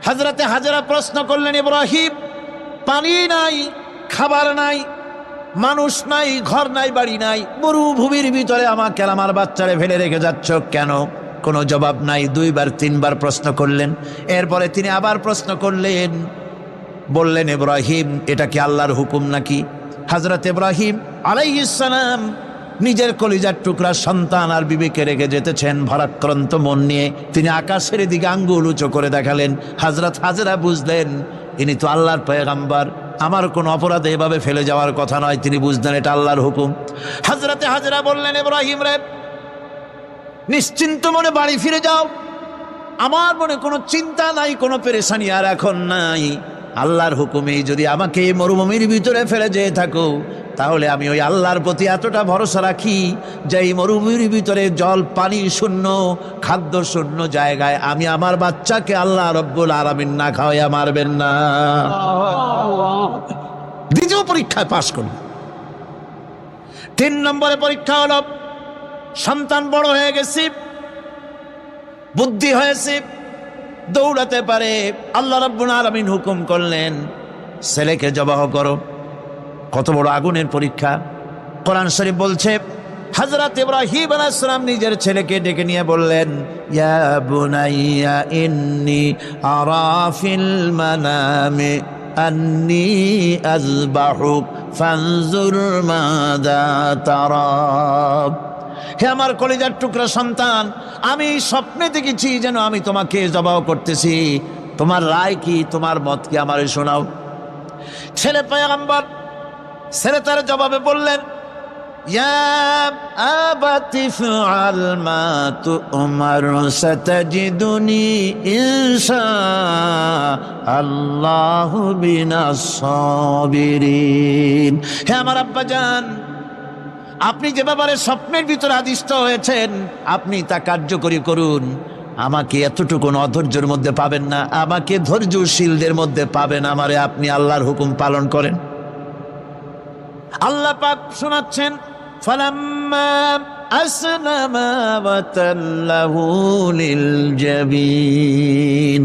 হযরতে হাজেরা প্রশ্ন করলেন, ইব্রাহিম, পানি নাই, খাবার নাই, মানুষ নাই, ঘর নাই, বাড়ি নাই, মরুভূমির ভিতরে আমাকে আর আমার বাচ্চারে ফেলে রেখে যাচ্ছ কেন? কোনো জবাব নাই। 2 বার 3 বার প্রশ্ন করলেন। এরপরে তিনি আবার প্রশ্ন করলেন, বললেন, ইব্রাহিম, এটা কি আল্লাহর হুকুম নাকি? হযরত ইব্রাহিম আলাইহিস সালাম নিজের কলিজার টুকরা সন্তান আর বিবিকে রেখে যেতেছেন ভারাক্রান্ত মন নিয়ে। তিনি আকাশের দিকে আঙ্গুল উঁচু করে দেখালেন। হযরত হাজেরা বুঝলেন ইনি তো আল্লাহর পয়গম্বর, আমার কোনো অপরাধে এভাবে ফেলে যাওয়ার কথা নয়। তিনি বুঝলেন এটা আল্লাহর হুকুম। হযরতে হাজেরা বললেন, ইব্রাহিম রে, নিশ্চিন্ত মনে বাড়ি ফিরে যাও। আমার মনে কোনো চিন্তা নাই, কোনো পেরেশানি আর এখন নাই। আল্লাহর হুকুমেই যদি আমাকে এই মরুভূমির ভিতরে ফেলে যেয়ে থাকো, তাহলে আমি ওই আল্লাহর প্রতি এতটা ভরসা রাখি যে এই মরুভূমির ভিতরে জল পানি শূন্য, খাদ্য শূন্য জায়গায় আমি আমার বাচ্চাকে আল্লাহ রব্বুল আলামিন না খাওয়াইয়া মারবেন না। দ্বিতীয় পরীক্ষায় পাশ করল। 3 নম্বরে পরীক্ষা হলো, সন্তান বড় হয়ে গেছে, বুদ্ধি হয়েছে, দৌড়াতে পারে। আল্লাহ রাব্বুল আলামিন হুকুম করলেন, ছেলেকে জবাহ করো। কত বড় আগুনের পরীক্ষা! কোরআন শরীফ বলছে, হযরত ইব্রাহিম আলাইহিস সালাম নিজের ছেলেকে ডেকে নিয়ে বললেন, ইয়া বুনাইয়া ইন্নী আরা ফিল মানামি আন্নী আযবাহুক ফানজুর মাযা তারা। হে আমার কলিজার টুকরা সন্তান, আমি স্বপ্নে দেখেছি যেন আমি তোমাকে জবাহ করতেছি। তোমার রায় কি, তোমার মত কি, আমারে শোনাও। ছেলে পয়গম্বর, ছেলে তার জবাবে বললেন, ইয়া আবাতি ফাআল মা তু'মার সাতাজিদুনি ইনশাআল্লাহু বিনাস সাবিরিন। হে আমার আব্বাজান, আপনি যে ব্যাপারে স্বপ্নের ভিতরে আদিষ্ট হয়েছেন, আপনি তা কার্যকরী করুন। আমাকে এতটুকু অধৈর্যের মধ্যে পাবেন না, আমাকে ধৈর্যশীলদের মধ্যে পাবেন। আমারে আপনি আল্লাহর হুকুম পালন করেন। আল্লাহ পাক শোনাচ্ছেন, ফালাম্মা আসলামা ওয়া তাল্লাহু লিল জাবিন।